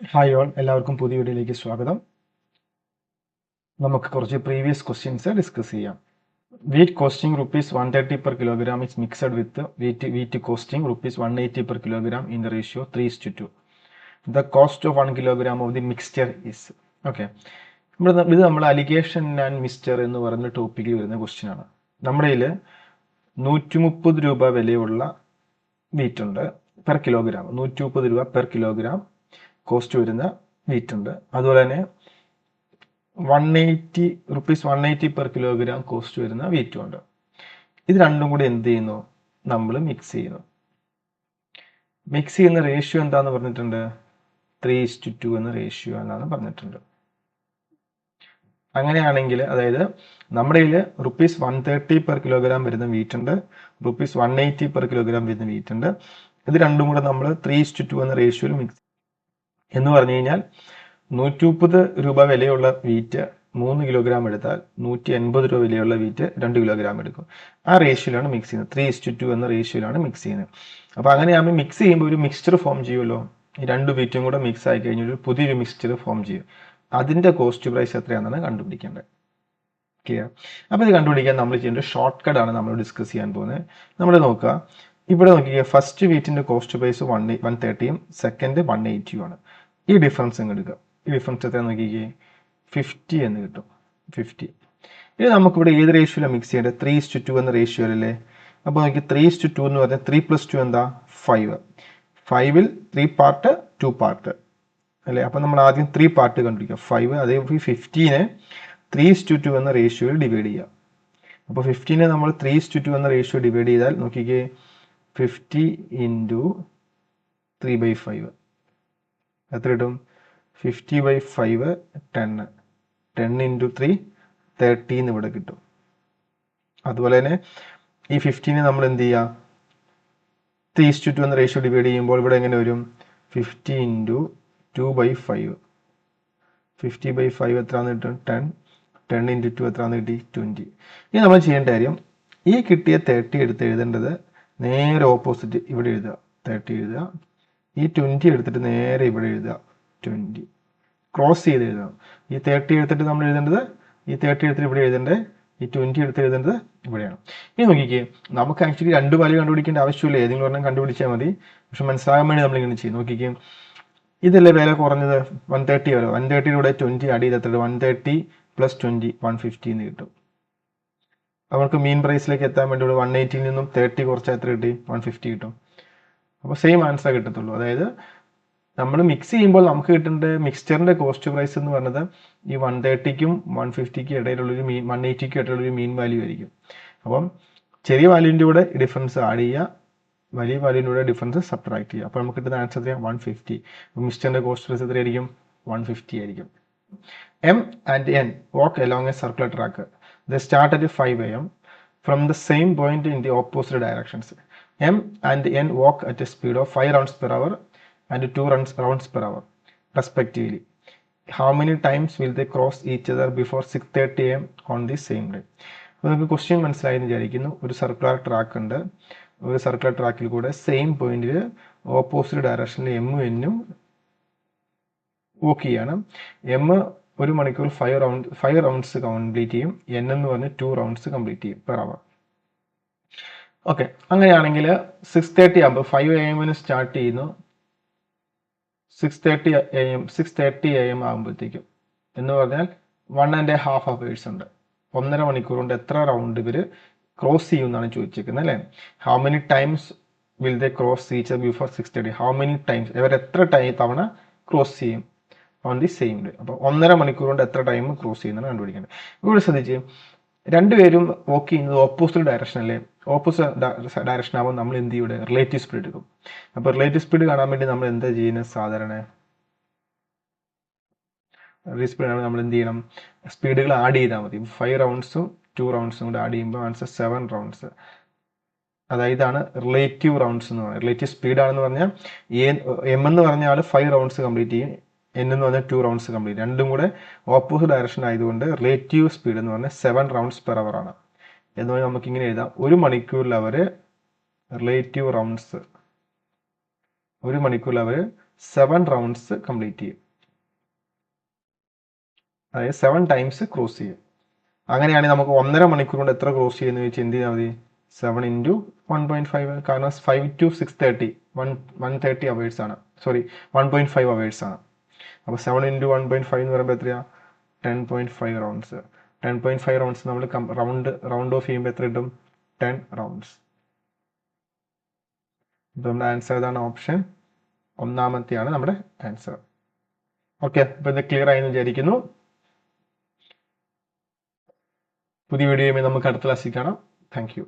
Hi all, എല്ലാവർക്കും പുതിയ വീഡിയോയിലേക്ക് സ്വാഗതം. നമുക്ക് കുറച്ച് പ്രീവിയസ് ക്വസ്റ്റ്യൻസ് ഡിസ്കസ് ചെയ്യാം. Wheat costing ₹130 per kilogram is mixed with wheat costing ₹180 per kilogram in the ratio 3:2. The cost of 1 kilogram of the mixture is. Okay, ഇത് നമ്മൾ allegation and mixture എന്ന് പറയുന്ന ടോപ്പിക്കിൽ വരുന്ന ക്വസ്റ്റ്യൻ ആണ്. നമ്മുടെ കയ്യിൽ 130 രൂപ വിലയുള്ള വീറ്റ് ഉണ്ട് പെർ കിലോഗ്രാം. 130 രൂപ പെർ കിലോഗ്രാം കോസ്റ്റ് വരുന്ന വീറ്റ് ഉണ്ട്. അതുപോലെ തന്നെ ₹180 പെർ കിലോഗ്രാം കോസ്റ്റ് വരുന്ന വീറ്റും ഉണ്ട്. ഇത് രണ്ടും കൂടി എന്ത് ചെയ്യുന്നു? നമ്മൾ മിക്സ് ചെയ്യുന്നു. മിക്സ് ചെയ്യുന്ന റേഷ്യോ എന്താന്ന് പറഞ്ഞിട്ടുണ്ട്? 3:2 എന്ന റേഷ്യോ എന്നാണ് പറഞ്ഞിട്ടുണ്ട്. അങ്ങനെയാണെങ്കിൽ അതായത് നമ്മുടെ കയ്യിൽ ₹130 പെർ കിലോഗ്രാം വരുന്ന വീറ്റ് ഉണ്ട്, ₹180 പെർ കിലോഗ്രാം വരുന്ന വീറ്റ് ഉണ്ട്. ഇത് രണ്ടും കൂടെ നമ്മൾ 3:2 എന്ന റേഷ്യോയിൽ മിക്സ് എന്ന് പറഞ്ഞു കഴിഞ്ഞാൽ 130 രൂപ വിലയുള്ള വീറ്റ് 3 കിലോഗ്രാം എടുത്താൽ 180 രൂപ വിലയുള്ള വീറ്റ് 2 കിലോഗ്രാം എടുക്കും. ആ റേഷ്യോയിലാണ് മിക്സ് ചെയ്യുന്നത്. 3:2 എന്ന റേഷ്യോയിലാണ് മിക്സ് ചെയ്യുന്നത്. അപ്പോൾ അങ്ങനെയാകുമ്പോൾ മിക്സ് ചെയ്യുമ്പോൾ ഒരു മിക്സ്ചർ ഫോം ചെയ്യുമല്ലോ. ഈ രണ്ട് വീറ്റും കൂടെ മിക്സ് ആയി കഴിഞ്ഞാൽ ഒരു പുതിയൊരു മിക്സ്ചർ ഫോം ചെയ്യും. അതിൻ്റെ കോസ്റ്റ് പ്രൈസ് എത്രയാണെന്നാണ് കണ്ടുപിടിക്കേണ്ടത്. ക്ലിയർ? അപ്പോൾ ഇത് കണ്ടുപിടിക്കാൻ നമ്മൾ ചെയ്യേണ്ട ഷോർട്ട് കട്ട് ആണ് നമ്മൾ ഡിസ്കസ് ചെയ്യാൻ പോകുന്നത്. നമ്മൾ നോക്കുക, ഇവിടെ നോക്കിക്കുക, ഫസ്റ്റ് വീറ്റിൻ്റെ കോസ്റ്റ് പ്രൈസ് 130ഉം സെക്കൻഡ് 180ഉം ആണ്. ഈ ഡിഫറൻസ് അങ്ങ് എടുക്കുക. ഈ ഡിഫറൻസ് എത്ര നോക്കിക്കേ, 50 എന്ന് കിട്ടും. 50. ഇത് നമുക്കിവിടെ ഏത് റേഷ്യോയിലാണ് മിക്സ് ചെയ്യേണ്ടത്? 3:2 എന്ന റേഷ്യോയിലല്ലേ. അപ്പോൾ നോക്കി 3:2 എന്ന് പറഞ്ഞാൽ 3 + 2 എന്താ? 5. 5ൽ 3 പാർട്ട് 2 പാർട്ട് അല്ലേ. അപ്പോൾ നമ്മൾ ആദ്യം 3 പാർട്ട് കണ്ടുപിടിക്കുക. 5 അതേപോലെ 15നെ 3:2 എന്ന റേഷ്യോയിൽ ഡിവൈഡ് ചെയ്യുക. അപ്പോൾ 15നെ നമ്മൾ 3:2 എന്ന റേഷ്യോ ഡിവൈഡ് ചെയ്താൽ നോക്കിക്കേ, 50 × 3/5 എത്ര കിട്ടും? 50/5 10. 10 × 3 30 എന്ന് ഇവിടെ കിട്ടും. അതുപോലെ തന്നെ ഈ 15നെ നമ്മൾ എന്ത് ചെയ്യുക? 3:2 എന്ന റേഷ്യോ ഡിവൈഡ് ചെയ്യുമ്പോൾ ഇവിടെ എങ്ങനെ വരും? 50 × 2/5. 50/5 എത്രയാണെന്ന് കിട്ടും? 10. 10 × 2 എത്രയാണെന്ന് കിട്ടി? 20. ഇനി നമ്മൾ ചെയ്യേണ്ട കാര്യം, ഈ കിട്ടിയ 30 എടുത്ത് എഴുതേണ്ടത് നേരെ ഓപ്പോസിറ്റ് ഇവിടെ എഴുതുക. 30 എഴുതുക. ഈ 20 എടുത്തിട്ട് നേരെ ഇവിടെ എഴുതുക. 20 ക്രോസ് ചെയ്ത് എഴുതണം. ഈ 30 എടുത്തിട്ട് നമ്മൾ എഴുതേണ്ടത് ഈ 30 എടുത്തിട്ട് ഇവിടെ എഴുതേണ്ടത്, ഈ 20 എടുത്ത് എഴുതേണ്ടത് ഇവിടെയാണ്. ഇനി നോക്കിക്കേ, നമുക്ക് ആക്ച്വലി രണ്ട് വാല്യൂ കണ്ടുപിടിക്കേണ്ട ആവശ്യമില്ല, ഏതെങ്കിലും ഒരെണ്ണം കണ്ടുപിടിച്ചാൽ മതി. പക്ഷെ മനസ്സിലാകാൻ വേണ്ടി നമ്മൾ ഇങ്ങനെ ചെയ്യും. നോക്കിക്കേ, ഇതല്ലേ വില കുറഞ്ഞത്? 130 വരെ. 130 20 ആഡ് ചെയ്ത് എത്ര? 130 + 20 150 എന്ന് കിട്ടും. നമുക്ക് മീൻ പ്രൈസിലേക്ക് എത്താൻ വേണ്ടി ഇവിടെ 180ൽ നിന്നും 30 കുറച്ചാൽ എത്ര കിട്ടി? 150 കിട്ടും. അപ്പോൾ സെയിം ആൻസർ കിട്ടത്തുള്ളൂ. അതായത് നമ്മൾ മിക്സ് ചെയ്യുമ്പോൾ നമുക്ക് കിട്ടേണ്ട മിക്സ്ചറിന്റെ കോസ്റ്റ് പ്രൈസ് എന്ന് പറയുന്നത് ഈ 130ക്കും 150ക്കും ഇടയിലുള്ളൊരു 180ക്കും ഇടയിലുള്ളൊരു മീൻ വാല്യൂ ആയിരിക്കും. അപ്പം ചെറിയ വാല്യൂവിൻ്റെ കൂടെ ഡിഫറൻസ് ആഡ് ചെയ്യുക, വലിയ വാല്യൂവിൻ്റെ കൂടെ ഡിഫറൻസ് സബ്ട്രാക്ട് ചെയ്യുക. അപ്പോൾ നമുക്ക് കിട്ടുന്ന ആൻസർ എത്രയാണ്? 150. മിക്സ്ചറിന്റെ കോസ്റ്റ് പ്രൈസ് എത്രയായിരിക്കും? 150 ആയിരിക്കും. M and N walk along a circular track. They start at 5 a.m. from the same point in the opposite directions. M and N walk at a speed of 5 rounds per hour and 2 rounds per hour respectively. How many times will they cross each other before 6:30 a.m. on the same day? അപ്പോൾ നമുക്ക് question മനസ്സിലായി എന്ന് വിചാരിക്കുന്നു. ഒരു circular track ഉണ്ട്. ഒരു circular ട്രാക്കിൽ കൂടെ സെയിം പോയിന്റിൽ ഓപ്പോസിറ്റ് ഡയറക്ഷനിൽ എമ്മും എന്നും വോക്ക് ചെയ്യണം. എം 1 മണിക്കൂർ 5 റൗണ്ട്സ് കംപ്ലീറ്റ് ചെയ്യും. എൻ എന്ന് പറഞ്ഞ് 2 റൗണ്ട്സ് കംപ്ലീറ്റ് ചെയ്യും പെർ അവർ. ഓക്കെ, അങ്ങനെയാണെങ്കിൽ 6:30 ആകുമ്പോൾ 5 AM സ്റ്റാർട്ട് ചെയ്യുന്നു. 6:30 AM ആകുമ്പോഴത്തേക്കും എന്ന് പറഞ്ഞാൽ 1.5 hours ഉണ്ട്. 1.5 മണിക്കൂർ കൊണ്ട് എത്ര റൗണ്ട് ഇവർ ക്രോസ് ചെയ്യും എന്നാണ് ചോദിച്ചിരിക്കുന്നത് അല്ലേ. How many times will they cross each before 6:30? How many times, ഇവർ എത്ര തവണ ക്രോസ് ചെയ്യും ഓൺ ദി സെയിം ഡേ. അപ്പോൾ 1.5 മണിക്കൂർ കൊണ്ട് എത്ര ടൈം ക്രോസ് ചെയ്യുന്നതാണ് കണ്ടുപിടിക്കേണ്ടത്. ഇവിടെ ശ്രദ്ധിച്ച്, രണ്ടുപേരും വോക്ക് ചെയ്യുന്നത് ഓപ്പോസിറ്റ് ഡയറക്ഷൻ അല്ലേ. ഓപ്പോസിറ്റ് ഡയറക്ഷൻ ആകുമ്പോൾ നമ്മൾ എന്ത് ചെയ്യും? ഇവിടെ റിലേറ്റീവ് സ്പീഡ് എടുക്കും. അപ്പോൾ റിലേറ്റീവ് സ്പീഡ് കാണാൻ വേണ്ടി നമ്മൾ എന്താ ചെയ്യുന്നത്? സാധാരണ റിലേറ്റീവ് സ്പീഡ് ആണെങ്കിൽ നമ്മൾ എന്ത് ചെയ്യണം? സ്പീഡുകൾ ആഡ് ചെയ്താൽ മതി. 5 റൗണ്ട്സും 2 റൗണ്ട്സും കൂടെ ആഡ് ചെയ്യുമ്പോൾ ആൻസർ 7 റൗണ്ട്സ്. അതായത് ഇതാണ് റിലേറ്റീവ് റൗണ്ട്സ് എന്ന് പറയുന്നത്. റിലേറ്റീവ് സ്പീഡ് ആണെന്ന് പറഞ്ഞാൽ എം എന്ന് പറഞ്ഞാൽ 5 റൗണ്ട്സ് കംപ്ലീറ്റ് ചെയ്യും, എൻ എന്ന് പറഞ്ഞാൽ 2 റൗണ്ട്സ് കംപ്ലീറ്റ്. രണ്ടും കൂടെ ഓപ്പോസിറ്റ് ഡയറക്ഷൻ ആയതുകൊണ്ട് റിലേറ്റീവ് സ്പീഡ് എന്ന് പറഞ്ഞാൽ 7 റൗണ്ട്സ് പെർ അവർ ആണ്. എന്ന് പറഞ്ഞാൽ നമുക്ക് ഇങ്ങനെ എഴുതാം, 1 മണിക്കൂറിൽ അവർ റിലേറ്റീവ് റൗണ്ട്സ് 1 മണിക്കൂറിൽ അവർ 7 റൗണ്ട്സ് കംപ്ലീറ്റ് ചെയ്യും. അതായത് 7 ടൈംസ് ക്രോസ് ചെയ്യും. അങ്ങനെയാണെങ്കിൽ നമുക്ക് 1.5 മണിക്കൂർ കൊണ്ട് എത്ര ക്രോസ് ചെയ്യുന്ന ചോദിച്ചാൽ എന്ത് ചെയ്താൽ മതി? 7 ഇൻറ്റു 1.5, കാരണം 5 to 6:30 130 അവേഴ്സ് ആണ്, സോറി 1.5 അവേഴ്സ് ആണ്. അപ്പോൾ 7 ഇൻറ്റു 1.5 എന്ന് പറയുമ്പോൾ എത്രയാ? 10.5 റൗണ്ട്സ്. 10.5 റൗണ്ട്സ് നമ്മൾ റൗണ്ട് ഓഫ് ചെയ്യുമ്പോൾ എത്ര കിട്ടും? 10 റൗണ്ട്സ്. അപ്പോൾ നമ്മുടെ ആൻസർ ഏതാണ്? ഓപ്ഷൻ ഒന്നാമത്തെയാണ് നമ്മുടെ ആൻസർ. ഓക്കെ, അപ്പോൾ ഇത് ക്ലിയർ ആയെന്ന് വിചാരിക്കുന്നു. പുതിയ വീഡിയോയുമായി നമുക്ക് അടുത്ത ക്ലാസ്സിൽ കാണാം. Thank you.